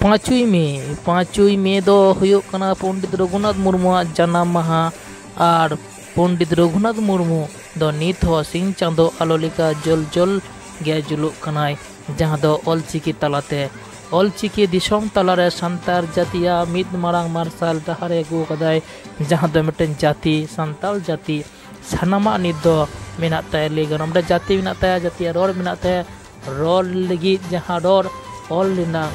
पाँचुई मे दो हुयुग कना पंडित रघुनाथ मुर्मू जन्म माहा और पंडित रघुनाथ मुर्मू दो नित हो सिंह चांदो आलो लेका जल जल गे जुलुग कनाय जहां दो ऑलचिकी तलाते ऑलचिकी दिसोम तलारे सांतार जातिया मिद मारांग मार्शल डहारे गु कदाय जहां दो मिटन जाति सांताल जाति सानामा नित दो मेना ताय लेगन हमरे जाति मेना ताय जातिया रोड मेना ताय रोड लगी जहां रोड ऑल लेना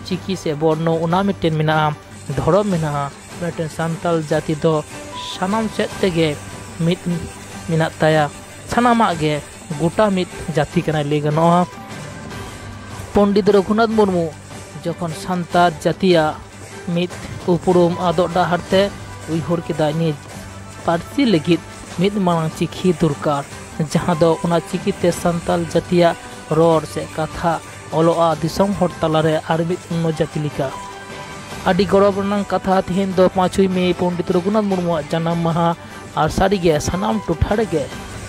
चिकी से बर्णो उना मिटन मेना धर्म मेना मिटन सांताल जाति दो सानाम सेट तेगे मित मेना ताया सानामा गे गोटा मित जाति कना लेगन पंडित रघुनाथ मुर्मू जखन सांतार जातिया मित उपरुम आदो डाहरते उइहर केदा नि पार्सी लगित मित मांग चिकी दरकार जहां दो उना चिकीते सांताल जातिया रोड से कथा ओलोआ दिसम हर तलारे आर मित उन्नो जाति लिका आदि गौरव रनांग कथा तिहिन दो 5 मे पंडित रघुनाथ मुर्मू जन्म माहा और सारीगे सानाम टुठारे गे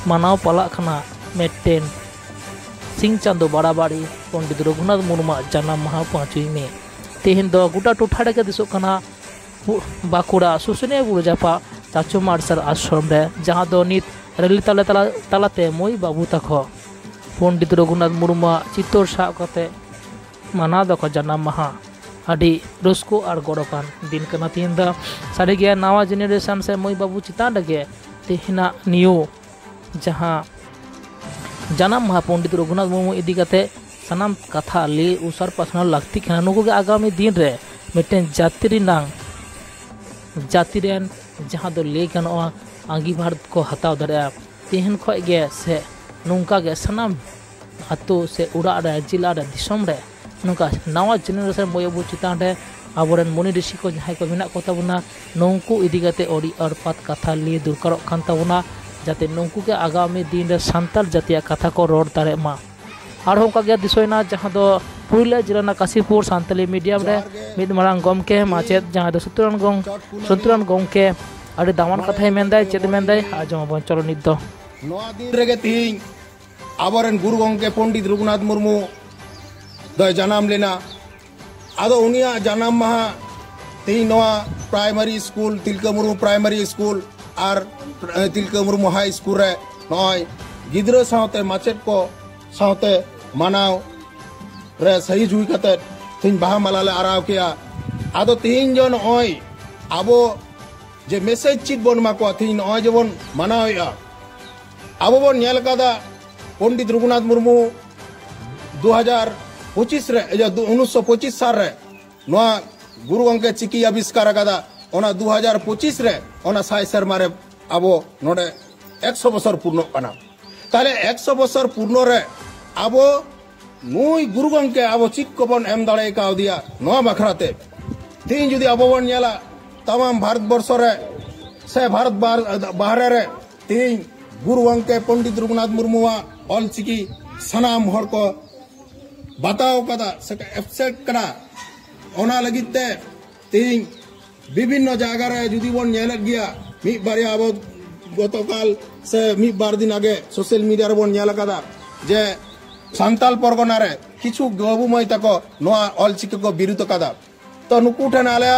मानाव पाला खाना मेटेन सिंह चांदो बाड़ाबाड़ी पंडित रघुनाथ मुर्मू जन्म माहा 5 मे तिहिन दो गोटा टुठारे गे दिसो खाना बाकुड़ा सुसुनिया बुरुजापा चाचो मार्शल आश्रम रे जहां दो नित रेली तालाते मई बाबू तको पंडित रघुनाथ मुर्मू चित्तर साब कते माना दको जन्म माहा आदि रस्को और गौरवान दिन कना तीन दा सारे गे नवा जेनेरेशन से मई बाबू चितान लगे तेहिना नियो जहां जन्म माहा पंडित रघुनाथ मुर्मू इदी कते सनाम कथा ले उसार पासना लगती खाना नुको के आगामी दिन रे मिटेन जाति रेन जहां दो ले गनोआ आंगी भारत को हताव दरे तेहन खय गे से नुका गे सनाम आतो से उड़ा रे जिला रे दिसम रे नुका नवा जेनेरेशन मयबू चितान रे आबोरेन मुनि ऋषि को जहां को मेना को ताबुना नंकु इदी कते ओडी अरपात कथा लिए दुरकारो खान ताबुना जाते नंकु के आगामी दिन रे सांताल जातिया कथा को रोड दारे मा और होका गे दिसोयना जहां दो पुरुलिया जिला काशीपुर सानताली मीडियम रे मिद मारांग गमके माचेद जहां दो सुतुरान गमके अरे दामान कथा मेंदाय चेद मेंदाय आजम बन चलो नित दो नोआ दिन रेगे तिहिं आबोरेन गुरु गमके पंडित रघुनाथ मुर्मू दो जन्म लेना आदो उनिया जन्म माहा तिहिं नोआ primary school Tilka Murmu primary school और तिलका मुर्मू हाई स्कूल रे नय गिद्रा सावते माचेद को सावते मानाव रे सही जुई कते तिहिं बाहा माला ले आराव किया आदो तिहिं जो नय आबो जे मेसेज चित बन माको तिहिं नय जेबन मानावया आबो बन नेल कादा पंडित रघुनाथ मुर्मू 2025 रे 1925 साल रे नोआ गुरु गमके चिकी आविष्कार कादा ओना 2025 रे ओना साय शर्मा रे आबो नोडे 100 बছর पूर्ण काना ताले 100 बছর पूर्ण रे आबो नुई गुरु गमके आबो चित को बन एम दाड़े का दिया नोआ बखराते तीन जुदी आबो बन नेला तमाम भारत वर्ष रे से भारत बाहर रे तीन गुरु गमके पंडित रघुनाथ मुर्मू ऑल चिकी सनाम हर को बताओ कदा से एब्सेक्ट करा ओना लगिते तीन विभिन्न जगह रे जुदी बन नेल गया मी बारिया आबो गतकाल से मी बार दिन आगे सोशल मीडिया रे बन नेल कदा जे सांताल परगना रे किछु बाबू मई तको नोआ ऑल चिकी को विरुद्ध कदा तो नुकु ठन आले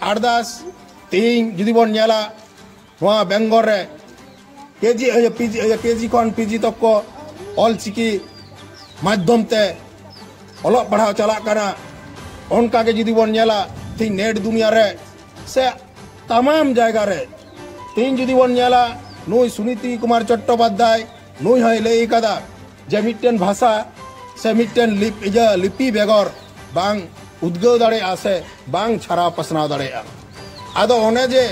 आरदास तीन जुदी बन नेला नोआ बेंगल रे केजी कौन पीजी तक को ऑल चिकी माध्यम ते ओलोग पढ़ाव चला कना उनका के जुदी बन नेला थी नेट दुनिया रे से तमाम जगह रे तीन जुदी बन नेला नुई सुनीति कुमार चट्टोपाध्याय नुई है लई कदा जे मिटन भाषा से मिटन लिपि बेगर बांग उद्गव दाड़े आसे बांग छारा पसनाव दाड़े आदो ओने जे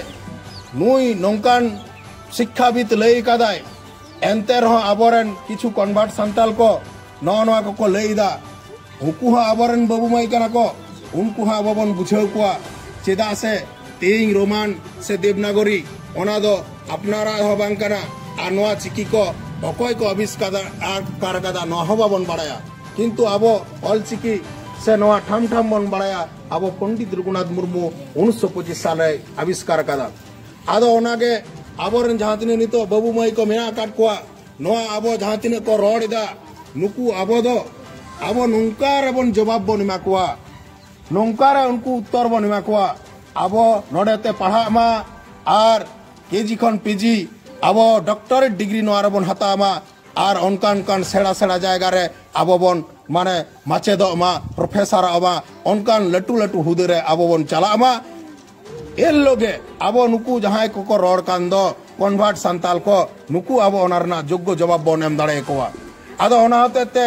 नुई नौकान शिक्षाविद लई कदाय एनते रहो आबोरेन किछु कन्वर्ट सांताल को नवा को लईदा उनको आबोरेन बाबू माई कना को उनको आबो बन बुझाव कुआ चेदा से तेइंग रोमान से देवनागरी ओना दो अपनारा हो बांग कना आ नवा चिकी को अकय को आविष्कार कदा न हो बन बाड़ाया किंतु आबो ऑल चिकी से नवा ठम ठम बन बाड़ाया आबो पंडित रघुनाथ मुर्मू 1925 साल आविष्कार कदा आदो ओनागे आबोरेन जहां तिने नितो बाबू माई को मेना काट कोआ नोआ आबो जहां तिने को रोड दा नुकु आबो दो आबो नुंका रेबन जवाब बन एमा कोआ नौकारे उनको उत्तर बन एमा कोआ अब नोडेते पढ़ा मा आर केजी खन पीजी अब डॉक्टरेट डिग्री नोआरे बन हता मा आर उनकान सेड़ा सेड़ा जायगा रे अब बन माने माचेद मा प्रोफेसर अमा उनकान लटू लटू हुदे रे अब बन चला मा एल लोगे अब नुकु जहां को रोड कान दो कन्वर्ट संताल को नुकु अब ओनारना योग्य जवाब बन एम दाड़े कोआ आदो ओना होते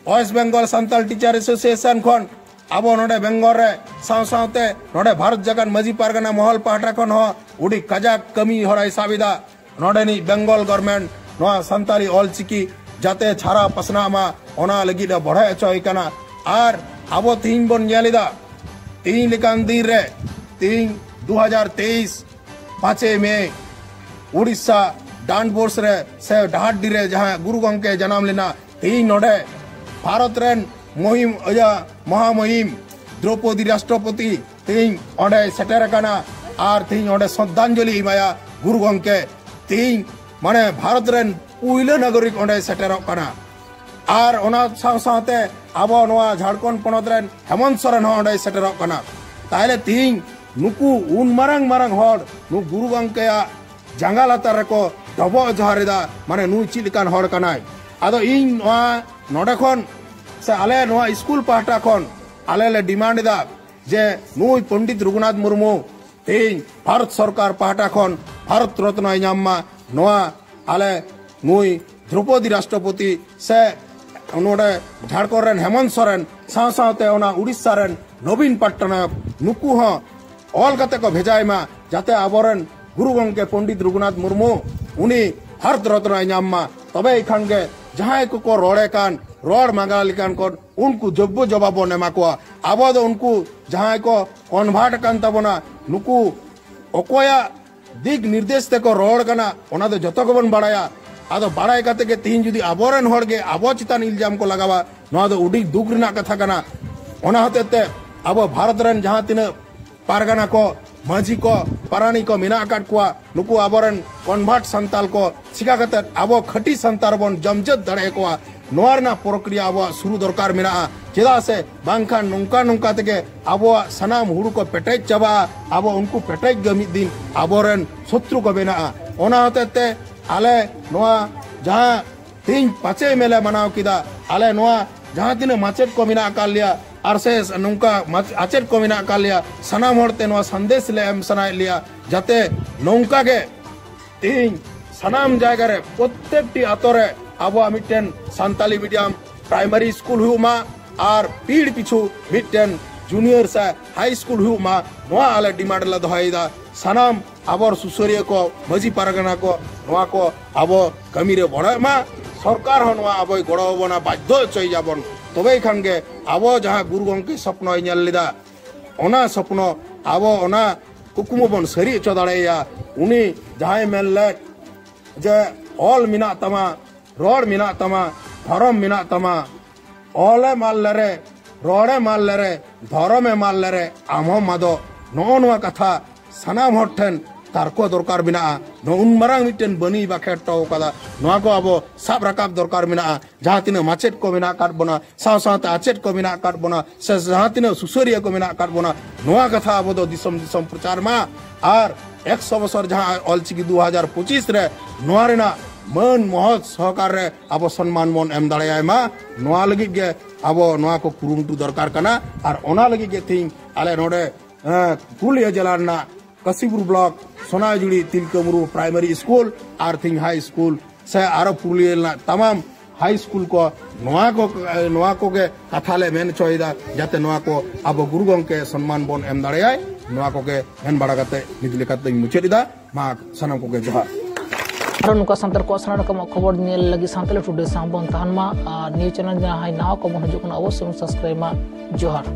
वेस्ट बेंगल संताल टीचर एसोसिएशन खन अब नोडे बेंगल रे सावते नोडे भारत जगन मजी पारगना महल पाहटा खन हो उडी कजाक कमी हराई साबिदा नोडे नि बेंगल गवर्नमेंट नोआ संताली ऑल चिकी जाते छारा पसना मा ओना लगी दा बढ़े चोय कना आर अब तीन बन नेलिदा तीन लिकान दिन रे तीन 2023 5 मई उड़ीसा डांडबोर्स रे से डाहाडी रे जहां गुरु गंके जन्म लेना तीन नोडे भारत रेन मुहिम अया महामहिम द्रौपदी राष्ट्रपति तीन ओडे सेटर कना आर तीन ओडे श्रद्धांजलि इमाया गुरु गंके तीन माने भारत रेन पुइले नागरिक ओडे सेटर कना आर ओना साथे आबो नोआ झारखंड पनत रेन हेमंत सोरेन ओडे सेटर कना ताइले तीन नुकु उन मारंग मारंग हर नु गुरु गंकेया जांगा लातार रे को डबो जहारेदा माने नु चिलकान हर कनाय आदो इन नोआ नोडे खन से आले नोआ स्कूल पाहटा खन आले ले डिमांड दा जे नुई पंडित रघुनाथ मुर्मू तीन भारत सरकार पाहटा खन भारत रत्न इनामा नोआ आले नुई द्रौपदी राष्ट्रपति से नोडे झारखंड रेन हेमंत सोरेन साथे ओना उड़ीसा रेन नवीन पट्टनायक नुकु ह ऑल कते को भेजाय मा जाते आबरन गुरु गंके पंडित रघुनाथ मुर्मू उनी भारत रत्न इनामा तबे इखान के जहां को रोड़े कान रोड मांगाली कान को उनको जब्बो जवाब नेमा को आबो दो उनको जहां को कन्वर्ट कान तबना नुकु ओकोया दिग निर्देश ते को रोड कना ओना दो जतो को बन बड़ाया आदो बड़ाय कते के तीन जुदी आबोरन होड़ के आबो चितान इल्जाम को लगावा नो दो उडी दुख रिना कथा कना ओना होते आबो भारत रन जहां तिन पारगना को माझी को पारानी को मिना काट को नुकु आबोरन कन्वर्ट संताल को चिका कते आबो खटी संतार बन जमजत दड़े को नोरना प्रक्रिया आबो शुरू दरकार मिना चेदा से बांखान नुंका नुंका तके आबो सनाम हुड़ू को पेटेज चाबा आबो उनको पेटेज गमी दिन आबोरन शत्रु को बेना ओना होते आले नोआ जहां 3-5 मेले मनाव किदा आले नोआ जहां तीन माचेट को मिना काल लिया आरसेस नुंका आचेट को मिना काल लिया सनाम होड़ते नोआ संदेश ले एम सना लिया जाते नौका के तीन सनाम जायगा रे प्रत्येकटी आतोरे आबो मिटेन संताली मीडियम प्राइमरी स्कूल हुमा आर पीड़ पिछु मिटेन जूनियर से हाई स्कूल हुमा नोआ आले डिमांड ला दोहाईदा सनाम आबर सुसरिया को मजी पारगना को नोआ को आबो कमी रे बड़ा मा सरकार हो नोआ आबो गड़ो बना बाध्य चई जाबन तबे खान के आबो जहां गुरु गंके सपनो नेल लिदा ओना सपनो आबो ओना कुकुमो बन सरी च दाड़ेया उनी जहां मेलले जे ऑल मिना तमा रोड मिना तमा धर्म मिना तमा ऑले माल रे रोडे माल रे धर्मे माल रे आमो मादो नो नोआ कथा सनाम हटन तारको दरकार बिना नो उन मरांग मिटेन बनी बाखेट तो कदा नोआ को आबो साब रकाब दरकार बिना जहां तिन माचेट को बिना काट बना साथ आचेट को बिना काट बना से जहां तिन सुसरिया को बिना काट बना नोआ कथा आबो दो दिसम दिसम प्रचार मा आर 100 बছর जहां ऑलचिकी 2025 रे नोआ रेना मन महत सहकार रे आबो सम्मान मन एम दाड़ाय मा नोआ लगी गे आबो नोआ को कुरुमटू दरकार कना आर ओना लगी गे थिंग आले नोडे पुलिया जलाना Kashipur block Sonajuri Tilakmuru primary school आर थिंग हाई स्कूल से आरो पुलिया तमाम हाई स्कूल को नोआ को के कथाले मेन चोइदा जाते नोआ को आबो गुरु गंके सम्मान बन एम दाड़ाय नोआ को के मेन बड़ा कते निदले कते मुचेदिदा मा सनम को के जोहार आरो नुका संतर को सना रकम खबर नेल लगी सांतले टुडे सांबन तहनमा न्यूज चैनल जहां हाई नाव को मन हजू अवश्य सब्सक्राइब मा जोहार।